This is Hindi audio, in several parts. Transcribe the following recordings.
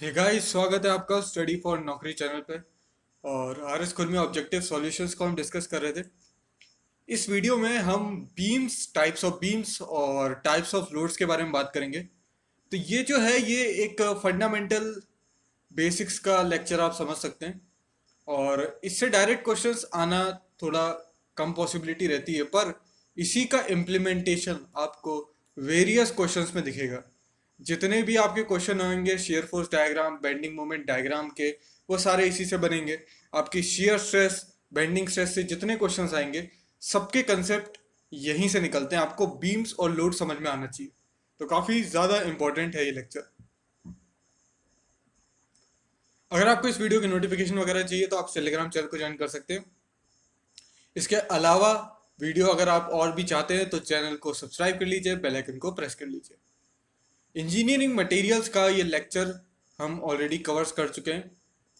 हे गाइस, स्वागत है आपका स्टडी फॉर नौकरी चैनल पे। और आर स्कूल में ऑब्जेक्टिव सॉल्यूशंस को हम डिस्कस कर रहे थे। इस वीडियो में हम बीम्स, टाइप्स ऑफ बीम्स और टाइप्स ऑफ लोड्स के बारे में बात करेंगे। तो ये जो है ये एक फंडामेंटल बेसिक्स का लेक्चर आप समझ सकते हैं। और इससे डायरेक्ट क्वेश्चंस आना थोड़ा कम पॉसिबिलिटी रहती है, पर इसी का इम्प्लीमेंटेशन आपको वेरियस क्वेश्चंस में दिखेगा। जितने भी आपके क्वेश्चन होंगे shear force diagram, bending moment diagram के, वो सारे इसी से बनेंगे। आपकी शेयर स्ट्रेस, बेंडिंग स्ट्रेस से जितने क्वेश्चंस आएंगे, सबके कंसेप्ट यहीं से निकलते हैं। आपको बीम्स और लोड समझ में आना चाहिए। तो काफ़ी ज़्यादा इंपॉर्टेंट है ये लेक्चर। अगर आपको इस वीडियो की नोटिफिकेशन वगैरह चाहिए तो आप टेलीग्राम चैनल को ज्वाइन कर सकते हैं। इसके अलावा वीडियो अगर आप और भी चाहते हैं तो चैनल को सब्सक्राइब कर लीजिए, बेल आइकन को प्रेस कर लीजिए। इंजीनियरिंग मटेरियल्स का ये लेक्चर हम ऑलरेडी कवर्स कर चुके हैं।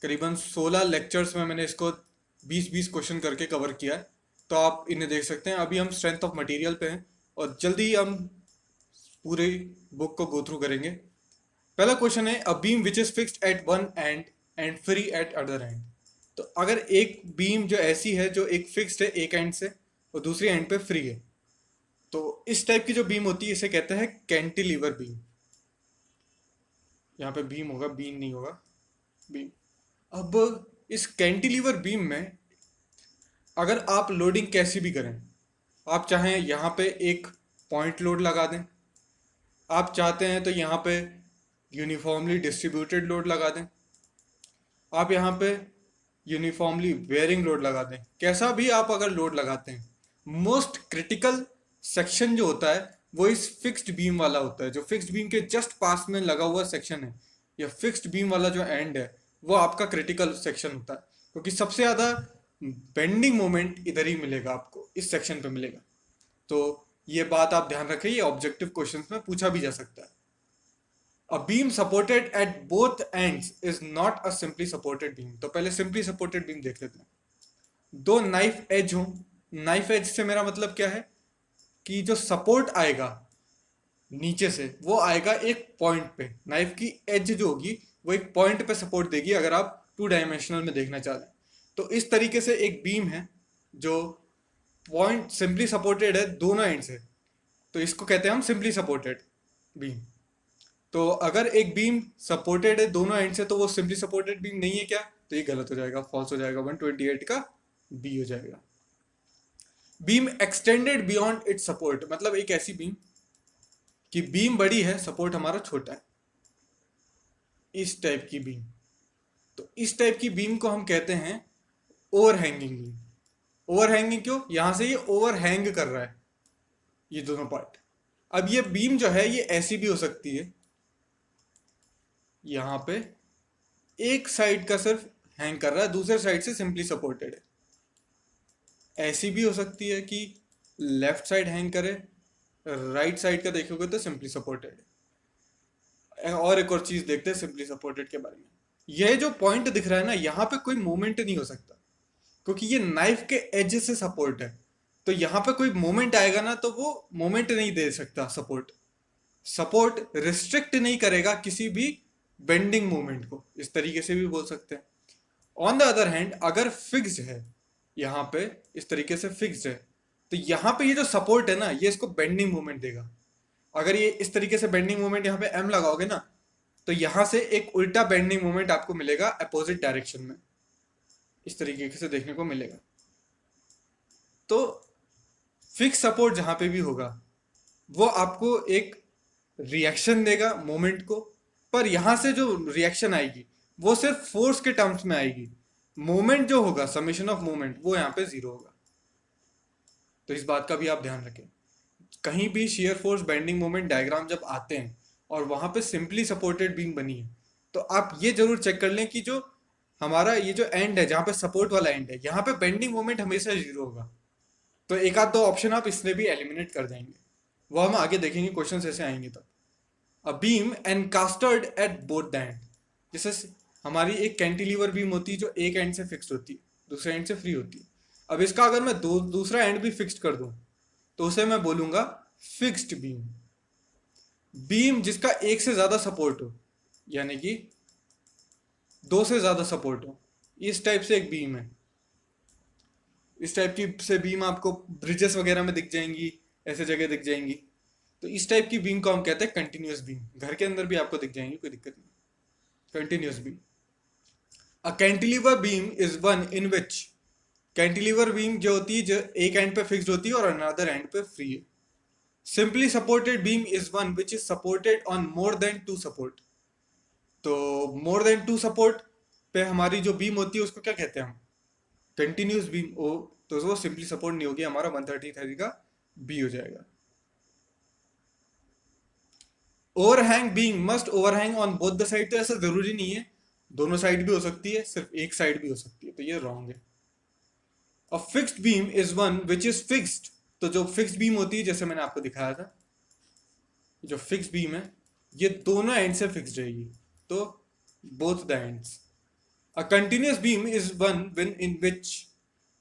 करीबन 16 लेक्चर्स में मैंने इसको 20-20 क्वेश्चन करके कवर किया है। तो आप इन्हें देख सकते हैं। अभी हम स्ट्रेंथ ऑफ मटेरियल पे हैं और जल्दी ही हम पूरी बुक को गो थ्रू करेंगे। पहला क्वेश्चन है, a beam which is fixed at one and and free at other and. तो अगर एक बीम जो ऐसी है जो एक फिक्स्ड है एक एंड से और दूसरी एंड पे फ्री है, तो इस टाइप की जो बीम होती है इसे कहते हैं कैंटिलीवर बीम। यहाँ पे बीम होगा, बीम नहीं होगा, बीम। अब इस कैंटिलीवर बीम में अगर आप लोडिंग कैसी भी करें, आप चाहें यहाँ पे एक पॉइंट लोड लगा दें, आप चाहते हैं तो यहाँ पे यूनिफॉर्मली डिस्ट्रीब्यूटेड लोड लगा दें, आप यहाँ पे यूनिफॉर्मली वेयरिंग लोड लगा दें, कैसा भी आप अगर लोड लगाते हैं, मोस्ट क्रिटिकल सेक्शन जो होता है वो इस फिक्स्ड बीम वाला होता है। जो फिक्स्ड बीम के जस्ट पास में लगा हुआ सेक्शन है, या फिक्स्ड बीम वाला जो एंड है, वो आपका क्रिटिकल सेक्शन होता है, क्योंकि सबसे ज़्यादा बेंडिंग मोमेंट इधर ही मिलेगा आपको, इस सेक्शन पे मिलेगा। तो ये बात आप ध्यान रखें, ये ऑब्जेक्टिव क्वेश्चंस में पूछा भी जा सकता है। A beam supported at both ends is not a simply supported beam। तो पहले simply supported beam देख लेते हैं। दो नाइफ एज हो, नाइफ एज से मेरा मतलब क्या है कि जो सपोर्ट आएगा नीचे से वो आएगा एक पॉइंट पे। नाइफ की एज जो होगी वो एक पॉइंट पे सपोर्ट देगी, अगर आप टू डायमेंशनल में देखना चाह रहे हैं। तो इस तरीके से एक बीम है जो पॉइंट सिंपली सपोर्टेड है दोनों एंड से, तो इसको कहते हैं हम सिंपली सपोर्टेड बीम। तो अगर एक बीम सपोर्टेड है दोनों एंड से तो वो सिंपली सपोर्टेड बीम नहीं है क्या? तो ये गलत हो जाएगा, फॉल्स हो जाएगा। 128 का बी हो जाएगा। Beam extended beyond it's support, मतलब एक ऐसी बीम कि बीम बड़ी है, सपोर्ट हमारा छोटा है, इस टाइप की बीम। तो इस टाइप की बीम को हम कहते हैं ओवरहैंगिंग बीम। ओवरहैंगिंग क्यों? यहां से ये ओवरहैंग कर रहा है ये दोनों पार्ट। अब ये बीम जो है ये ऐसी भी हो सकती है, यहाँ पे एक साइड का सिर्फ हैंग कर रहा है, दूसरे साइड से सिंपली सपोर्टेड है। ऐसी भी हो सकती है कि लेफ्ट साइड हैंग करे, राइट साइड का देखोगे तो सिंपली सपोर्टेड है। और एक और चीज देखते हैं सिंपली सपोर्टेड के बारे में। यह जो पॉइंट दिख रहा है ना, यहाँ पे कोई मूवमेंट नहीं हो सकता, क्योंकि ये नाइफ के एज से सपोर्ट है। तो यहाँ पे कोई मोमेंट आएगा ना तो वो मोमेंट नहीं दे सकता। सपोर्ट सपोर्ट रिस्ट्रिक्ट नहीं करेगा किसी भी बेंडिंग मूवमेंट को, इस तरीके से भी बोल सकते हैं। ऑन द अदर हैंड अगर फिक्स्ड है, यहाँ पे इस तरीके से फिक्स्ड है, तो यहाँ पे ये जो सपोर्ट है ना, ये इसको बेंडिंग मूवमेंट देगा। अगर ये इस तरीके से बेंडिंग मूवमेंट यहाँ पे एम लगाओगे ना, तो यहाँ से एक उल्टा बेंडिंग मूवमेंट आपको मिलेगा अपोजिट डायरेक्शन में, इस तरीके से देखने को मिलेगा। तो फिक्स सपोर्ट जहाँ पे भी होगा वो आपको एक रिएक्शन देगा मोमेंट को, पर यहां से जो रिएक्शन आएगी वो सिर्फ फोर्स के टर्म्स में आएगी। मोमेंट जो होगा, समेशन ऑफ मोमेंट, वो यहाँ पे जीरो होगा। तो इस बात का भी आप ध्यान रखें। कहीं भी shear force bending moment diagram जब आते हैं और वहां पे सिंपली सपोर्टेड बीम बनी है, तो आप ये जरूर चेक कर लें कि जो हमारा ये जो एंड है, जहाँ पे सपोर्ट वाला एंड है, यहाँ पे बेंडिंग मोमेंट हमेशा जीरो होगा। तो एक आध दो ऑप्शन आप इसमें भी एलिमिनेट कर देंगे, वो हम आगे देखेंगे, क्वेश्चन ऐसे आएंगे तब। A beam encastered at both the end, जैसे हमारी एक कैंटिलीवर बीम होती है जो एक एंड से फिक्स्ड होती है, दूसरे एंड से फ्री होती है। अब इसका अगर मैं दूसरा एंड भी फिक्स्ड कर दूं तो उसे मैं बोलूंगा फिक्स्ड बीम। बीम जिसका एक से ज्यादा सपोर्ट हो, यानी कि दो से ज्यादा सपोर्ट हो, इस टाइप से एक बीम है। इस टाइप की से बीम आपको ब्रिजेस वगैरह में दिख जाएंगी, ऐसे जगह दिख जाएंगी। तो इस टाइप की बीम को हम कहते हैं कंटिन्यूअस बीम। घर के अंदर भी आपको दिख जाएंगी, कोई दिक्कत नहीं। Continuous beam. A cantilever beam is one in which, cantilever beam जो होती है जो एक एंड पे फिक्स्ड होती है और अनदर एंड पे फ्री है। Simply supported beam is one which is supported on more than two support. तो मोर देन टू सपोर्ट पे हमारी जो बीम होती है उसको क्या कहते हैं हम? Continuous beam. ओ, तो वो सिंपली सपोर्ट नहीं होगी, हमारा 133 का बी हो जाएगा। Overhang beam must overhang on both the side, तो ऐसा जरूरी नहीं है, दोनों साइड भी हो सकती है, सिर्फ एक साइड भी हो सकती है, तो ये रॉन्ग है। A fixed beam is one which is fixed, तो जो फिक्स्ड बीम होती है जैसे मैंने आपको दिखाया था, जो फिक्स्ड बीम है ये दोनों एंड से फिक्स्ड रहेगी, तो both the ends. A continuous beam is one win in which,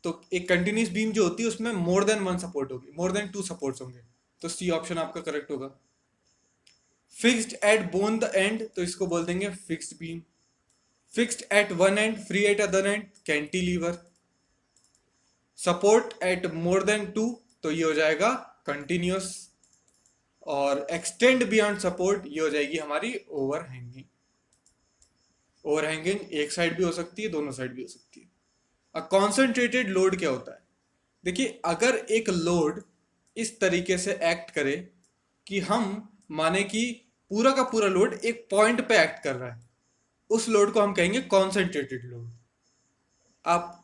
तो एक कंटिन्यूस बीम जो होती है उसमें मोर देन वन सपोर्ट होगी, मोर देन टू सपोर्ट्स होंगे, तो सी ऑप्शन आपका करेक्ट होगा। Fixed at both the end, तो इसको बोल देंगे fixed beam. Fixed at one end free at other end, cantilever. Support at more than two, तो ये हो जाएगा कंटिन्यूस। और एक्सटेंड बियॉन्ड सपोर्ट, ये हो जाएगी हमारी ओवरहैंगिंग। ओवरहैंगिंग एक साइड भी हो सकती है, दोनों साइड भी हो सकती है। अब कॉन्सेंट्रेटेड लोड क्या होता है? देखिए, अगर एक लोड इस तरीके से एक्ट करे कि हम माने कि पूरा का पूरा लोड एक पॉइंट पे एक्ट कर रहा है, उस लोड को हम कहेंगे कॉन्सेंट्रेटेड लोड। आप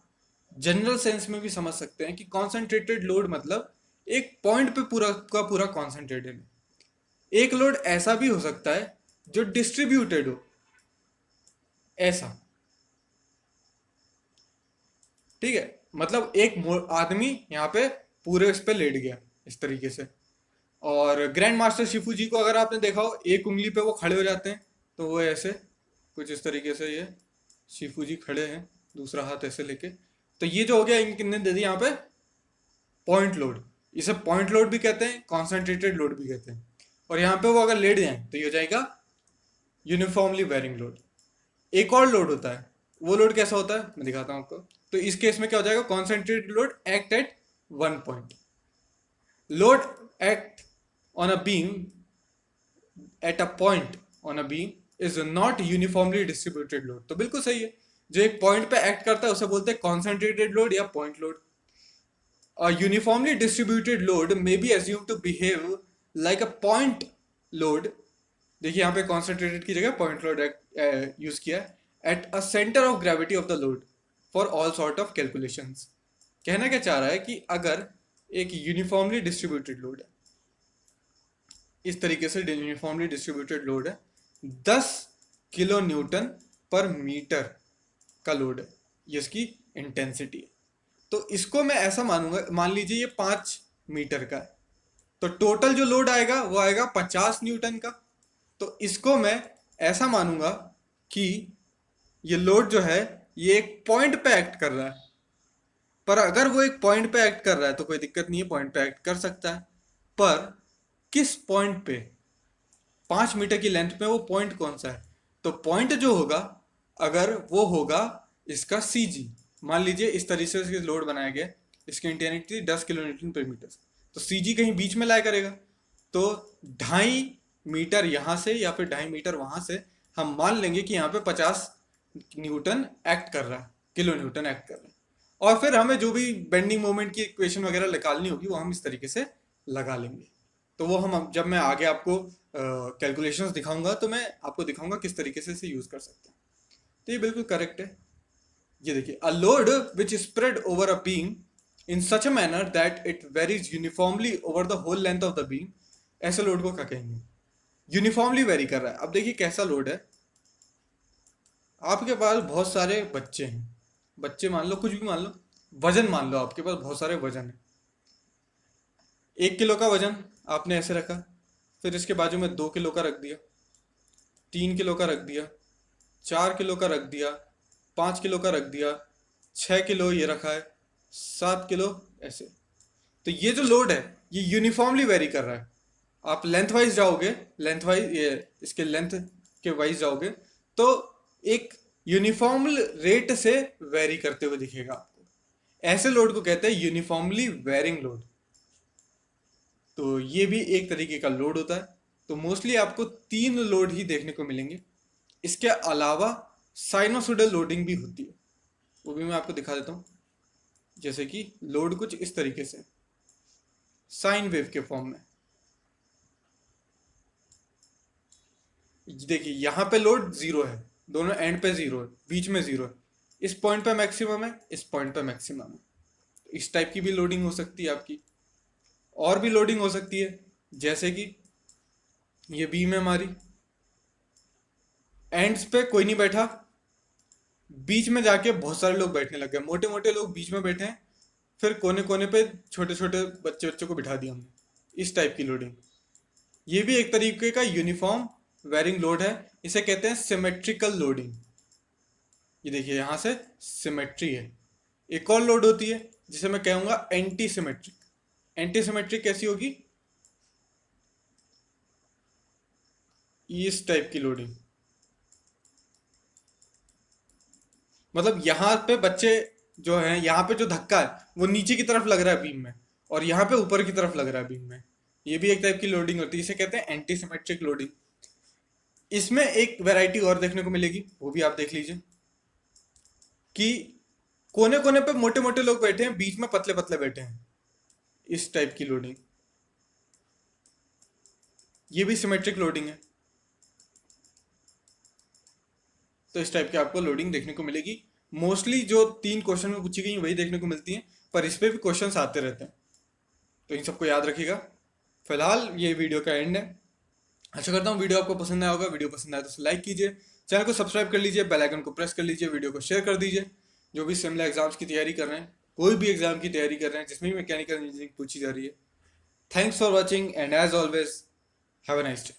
जनरल सेंस में भी समझ सकते हैं कि कॉन्सेंट्रेटेड लोड मतलब एक पॉइंट पे पूरा का पूरा कॉन्सेंट्रेटेड है। एक लोड ऐसा भी हो सकता है जो डिस्ट्रीब्यूटेड हो, ऐसा। ठीक है, मतलब एक आदमी यहाँ पे पूरे इस पे लेट गया इस तरीके से, और ग्रैंड मास्टर शिफू जी को अगर आपने देखा हो, एक उंगली पे वो खड़े हो जाते हैं, तो वो ऐसे कुछ इस तरीके से, ये शिफू जी खड़े हैं दूसरा हाथ ऐसे लेके, तो ये जो हो गया इनने दे दी यहाँ पे पॉइंट लोड। इसे पॉइंट लोड भी कहते हैं, कॉन्सेंट्रेटेड लोड भी कहते हैं। और यहाँ पे वो अगर लेट जाए तो ये हो जाएगा यूनिफॉर्मली वेरिंग लोड। एक और लोड होता है, वो लोड कैसा होता है मैं दिखाता हूँ आपको। तो इस केस में क्या हो जाएगा? Concentrated load act at one point. Load act on a beam at a point on a beam is not uniformly distributed load. तो बिल्कुल सही है, जो एक पॉइंट पे एक्ट करता है उसे बोलते हैं कॉन्सेंट्रेटेड लोड या point load. A uniformly distributed load may be assumed to behave like a point load। देखिए यहाँ पे concentrated की जगह point load यूज किया है। At a center of gravity of the load for all sort of calculations। कहना क्या चाह रहा है कि अगर एक यूनिफॉर्मली डिस्ट्रीब्यूटेड लोड है, इस तरीके से यूनिफॉर्मली डिस्ट्रीब्यूटेड लोड है, 10 किलो न्यूटन पर मीटर का लोड है, ये इसकी इंटेंसिटी है। तो इसको मैं ऐसा मानूंगा, मान लीजिए ये 5 मीटर का है, तो टोटल जो लोड आएगा वो आएगा 50 न्यूटन का। तो इसको मैं ऐसा मानूंगा कि ये लोड जो है ये एक पॉइंट पे एक्ट कर रहा है। पर अगर वो एक पॉइंट पे एक्ट कर रहा है तो कोई दिक्कत नहीं है, पॉइंट पे एक्ट कर सकता है। पर किस पॉइंट पे? 5 मीटर की लेंथ में वो पॉइंट कौन सा है? तो पॉइंट जो होगा, अगर वो होगा इसका सी जी। मान लीजिए इस तरीके से लोड बनाया गया, इसकी इंटेंसिटी 10 किलो न्यूटन पर मीटर, तो सी जी कहीं बीच में लाया करेगा। तो 2.5 मीटर यहाँ से या फिर 2.5 मीटर वहां से हम मान लेंगे कि यहाँ पे 50 न्यूटन एक्ट कर रहा है, किलो न्यूटन एक्ट कर रहा है। और फिर हमें जो भी बेंडिंग मोमेंट की इक्वेशन वगैरह निकालनी होगी वो हम इस तरीके से लगा लेंगे। तो वो हम जब मैं आगे आपको कैलकुलेशंस दिखाऊंगा तो मैं आपको दिखाऊंगा किस तरीके से इसे यूज कर सकते हैं। तो ये बिल्कुल करेक्ट है। ये देखिए, a load which spread over a beam in such a manner that it varies uniformly over the whole length of the beam, ऐसे लोड को क्या कहेंगे? यूनिफॉर्मली वेरी कर रहा है। अब देखिए कैसा लोड है, आपके पास बहुत सारे बच्चे हैं, बच्चे मान लो, कुछ भी मान लो, वजन मान लो, आपके पास बहुत सारे वजन है। 1 किलो का वजन आपने ऐसे रखा, फिर इसके बाजू में 2 किलो का रख दिया, 3 किलो का रख दिया, 4 किलो का रख दिया, 5 किलो का रख दिया, 6 किलो ये रखा है, 7 किलो ऐसे। तो ये जो लोड है ये यूनिफॉर्मली वेरी कर रहा है। आप लेंथ वाइज जाओगे, लेंथ वाइज ये इसके लेंथ के वाइज जाओगे, तो एक यूनिफॉर्म रेट से वेरी करते हुए दिखेगा आपको। ऐसे लोड को कहते हैं यूनिफॉर्मली वेरिंग लोड। तो ये भी एक तरीके का लोड होता है। तो मोस्टली आपको 3 लोड ही देखने को मिलेंगे। इसके अलावा साइनोसोडल लोडिंग भी होती है, वो भी मैं आपको दिखा देता हूँ। जैसे कि लोड कुछ इस तरीके से साइन वेव के फॉर्म में। देखिए यहाँ पे लोड जीरो है, दोनों एंड पे जीरो है, बीच में जीरो है। इस पॉइंट पे मैक्सिमम है, इस पॉइंट पे मैक्सिमम है। इस टाइप की भी लोडिंग हो सकती है आपकी। और भी लोडिंग हो सकती है, जैसे कि ये बीम है हमारी, एंड्स पे कोई नहीं बैठा, बीच में जाके बहुत सारे लोग बैठने लग गए, मोटे मोटे लोग बीच में बैठे हैं, फिर कोने कोने पे छोटे छोटे बच्चे बच्चों को बिठा दिया हमने। इस टाइप की लोडिंग, ये भी एक तरीके का यूनिफॉर्म वेरिंग लोड है। इसे कहते हैं सिमेट्रिकल लोडिंग। ये देखिए यहाँ से सिमेट्री है। एक और लोड होती है जिसे मैं कहूंगा एंटी सिमेट्रिक। एंटी सिमेट्रिक कैसी होगी? इस टाइप की लोडिंग, मतलब यहाँ पे बच्चे जो हैं, यहाँ पे जो धक्का है वो नीचे की तरफ लग रहा है बीम में, और यहाँ पे ऊपर की तरफ लग रहा है बीम में। ये भी एक टाइप की लोडिंग होती है, इसे कहते हैं एंटी सिमेट्रिक लोडिंग। इसमें एक वैरायटी और देखने को मिलेगी, वो भी आप देख लीजिए कि कोने कोने पे मोटे मोटे लोग बैठे हैं, बीच में पतले पतले बैठे हैं। इस टाइप की लोडिंग, ये भी सिमेट्रिक लोडिंग है। तो इस टाइप की आपको लोडिंग देखने को मिलेगी। मोस्टली जो 3 क्वेश्चन में पूछी गई वही देखने को मिलती हैं, पर इस पे भी क्वेश्चंस आते रहते हैं, तो इन सबको याद रखिएगा। फिलहाल ये वीडियो का एंड है। आशा करता हूँ वीडियो आपको पसंद आया होगा। वीडियो पसंद आया तो लाइक कीजिए, चैनल को सब्सक्राइब कर लीजिए, बेल आइकन को प्रेस कर लीजिए, वीडियो को शेयर कर दीजिए। जो भी सिमिलर एग्जाम्स की तैयारी कर रहे हैं, कोई भी एग्जाम की तैयारी कर रहे हैं जिसमें भी मैकेनिकल इंजीनियरिंग पूछी जा रही है। Thanks for watching and as always have a nice day.